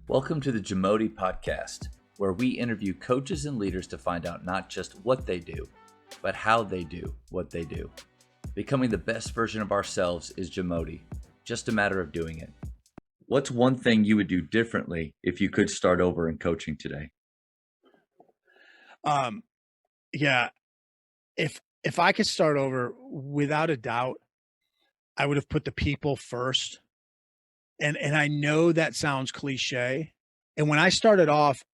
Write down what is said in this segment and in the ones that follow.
Welcome to the Jamodi podcast, where we interview coaches and leaders to find out not just what they do, but how they do what they do. Becoming the best version of ourselves is Jamodi, just a matter of doing it. What's one thing you would do differently if you could start over in coaching today? Yeah, if I could start over, without a doubt, I would have put the people first. And I know that sounds cliche. And when I started off,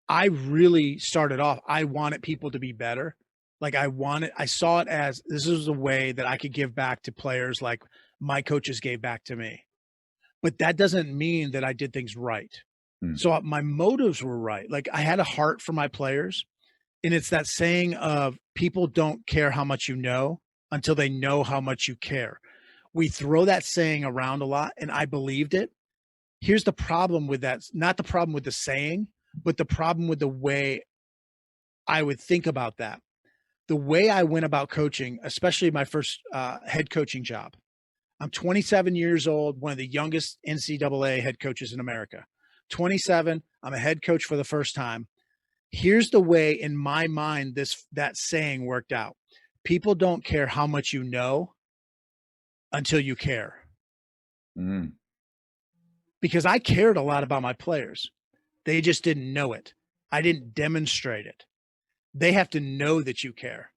I really started off, I wanted people to be better. Like I saw it as this is a way that I could give back to players like my coaches gave back to me. But that doesn't mean that I did things right. Hmm. So my motives were right. Like I had a heart for my players. And it's that saying of people don't care how much you know until they know how much you care. We throw that saying around a lot, and I believed it. Here's the problem with that, not the problem with the saying, but the problem with the way I would think about that. The way I went about coaching, especially my first head coaching job. I'm 27 years old, one of the youngest NCAA head coaches in America. 27, I'm a head coach for the first time. Here's the way in my mind that saying worked out. People don't care how much you know until you care. Mm. Because I cared a lot about my players. They just didn't know it. I didn't demonstrate it. They have to know that you care.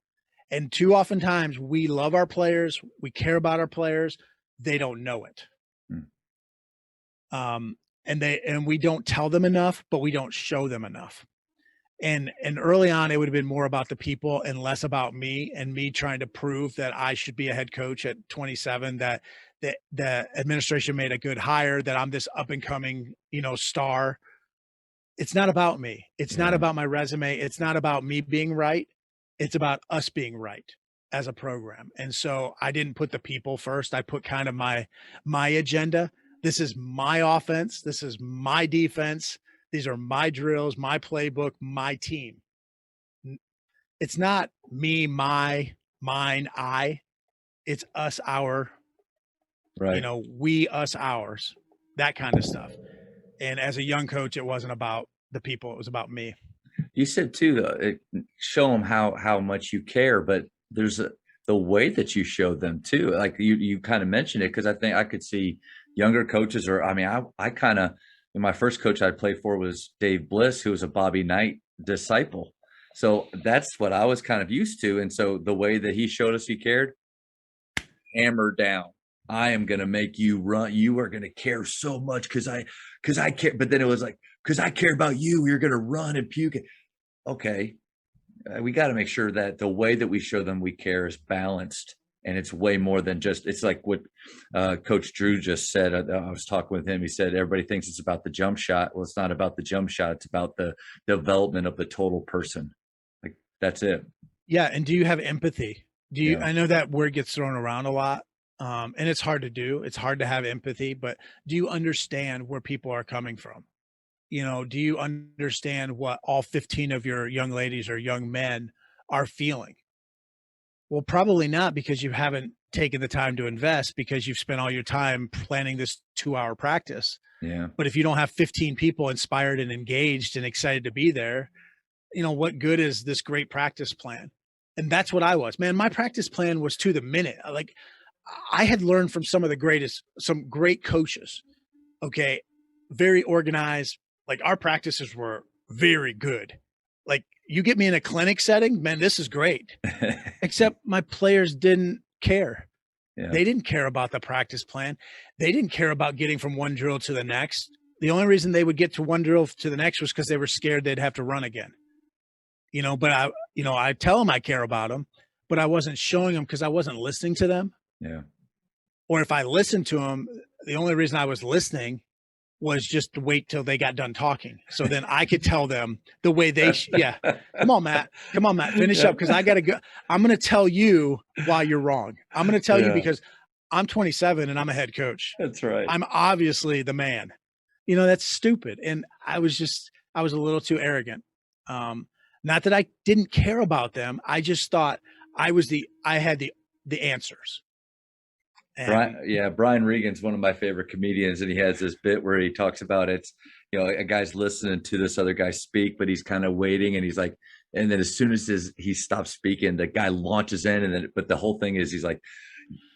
And too often times we love our players, we care about our players, they don't know it. Mm. And we don't tell them enough, but we don't show them enough. And early on, it would have been more about the people and less about me and me trying to prove that I should be a head coach at 27, that the administration made a good hire, that I'm this up and coming, star. It's not about me. It's not Yeah. about my resume. It's not about me being right. It's about us being right as a program. And so I didn't put the people first. I put kind of my agenda. This is my offense. This is my defense. These are my drills, my playbook, my team. It's not me, my, mine, I. It's us, our, Right. we, us, ours, that kind of stuff. And as a young coach, it wasn't about the people, it was about me. You said too, show them how much you care, but there's the way that you show them too. Like you kind of mentioned it because I think I could see younger coaches, or I mean, I kind of my first coach I played for was Dave Bliss, who was a Bobby Knight disciple. So that's what I was kind of used to, and so the way that he showed us he cared, hammer down. I am going to make you run. You are going to care so much because I care. But then it was like, because I care about you, you're going to run and puke. Okay, we got to make sure that the way that we show them we care is balanced, and it's way more than just. It's like what Coach Drew just said. I was talking with him. He said everybody thinks it's about the jump shot. Well, it's not about the jump shot. It's about the development of the total person. Like that's it. Yeah. And do you have empathy? Yeah. I know that word gets thrown around a lot. And it's hard to do. It's hard to have empathy, but do you understand where people are coming from? Do you understand what all 15 of your young ladies or young men are feeling? Well, probably not, because you haven't taken the time to invest, because you've spent all your time planning this 2-hour practice. Yeah. But if you don't have 15 people inspired and engaged and excited to be there, what good is this great practice plan? And that's what I was, man. My practice plan was to the minute. Like I had learned from some great coaches. Okay. Very organized. Like our practices were very good. Like you get me in a clinic setting, man, this is great. Except my players didn't care. Yeah. They didn't care about the practice plan. They didn't care about getting from one drill to the next. The only reason they would get to one drill to the next was because they were scared they'd have to run again. But I tell them I care about them, but I wasn't showing them because I wasn't listening to them. Yeah. Or if I listened to them, the only reason I was listening was just to wait till they got done talking. So then I could tell them the way yeah. Come on, Matt. Finish up. Cause I got to go. I'm going to tell you why you're wrong. I'm going to tell you because I'm 27 and I'm a head coach. That's right. I'm obviously the man. That's stupid. And I was a little too arrogant. Not that I didn't care about them. I just thought I had the answers. And Brian Regan's one of my favorite comedians, and he has this bit where he talks about a guy's listening to this other guy speak, but he's kind of waiting, and he's like, and then as soon as he stops speaking, the guy launches in, and then but the whole thing is he's like,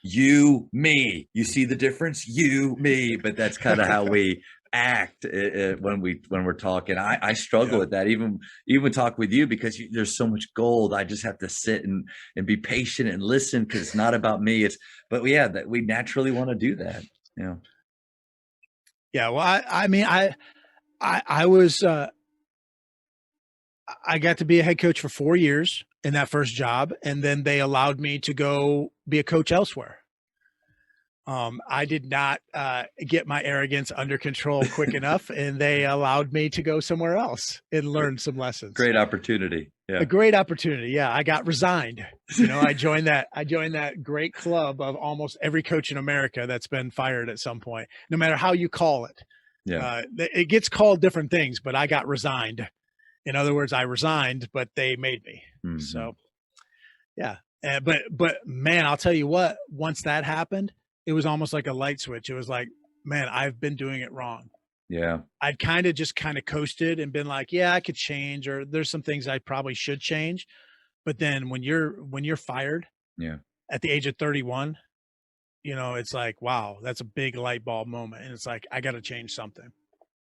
you, me, you see the difference, you, me, but that's kind of how we act when we're talking. I struggle with that, even talk with you, because there's so much gold. I just have to sit and be patient and listen, because it's not about me. That we naturally want to do that. Yeah, well, I mean, I was I got to be a head coach for 4 years in that first job, and then they allowed me to go be a coach elsewhere. I did not get my arrogance under control quick enough, and they allowed me to go somewhere else and learn some lessons. Great opportunity. Yeah. A great opportunity. Yeah. I got resigned. I joined that great club of almost every coach in America that's been fired at some point, no matter how you call it. Yeah. It gets called different things, but I got resigned. In other words, I resigned, but they made me. Mm-hmm. So, yeah. But man, I'll tell you what, once that happened, it was almost like a light switch. It was like, man, I've been doing it wrong. Yeah. I'd kind of coasted and been like, yeah, I could change, or there's some things I probably should change. But then when you're fired at the age of 31, it's like, wow, that's a big light bulb moment. And it's like, I got to change something.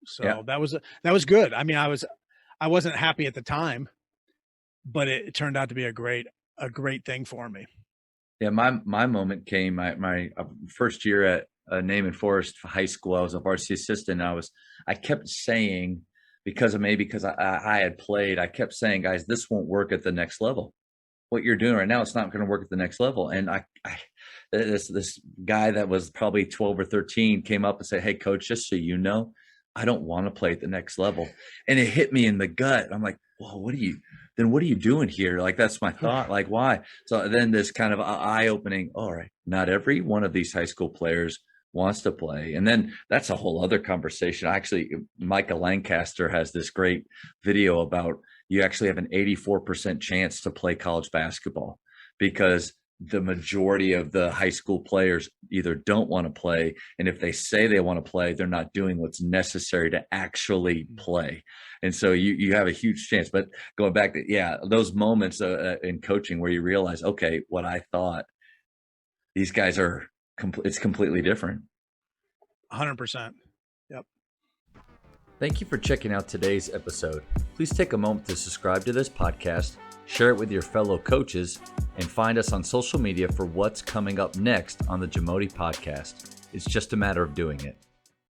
So that was good. I mean, I wasn't happy at the time, but it turned out to be a great thing for me. Yeah. My moment came, my first year at Naaman Forest High School. I was a varsity assistant. I kept saying, because I had played, I kept saying, guys, this won't work at the next level. What you're doing right now, it's not going to work at the next level. And this guy that was probably 12 or 13 came up and said, hey, coach, just so you know, I don't want to play at the next level. And it hit me in the gut. I'm like, well, what are you doing here? Like, that's my thought. Like, why? So then this kind of eye-opening, all right, not every one of these high school players wants to play. And then that's a whole other conversation. Actually, Micah Lancaster has this great video about you actually have an 84% chance to play college basketball, because the majority of the high school players either don't want to play, and if they say they want to play, they're not doing what's necessary to actually play. And so you have a huge chance. But going back to those moments in coaching where you realize, okay, what I thought, these guys are it's completely different. 100%. Yep. Thank you for checking out today's episode. Please take a moment to subscribe to this podcast, share it with your fellow coaches, and find us on social media for what's coming up next on the Jamodi podcast. It's just a matter of doing it.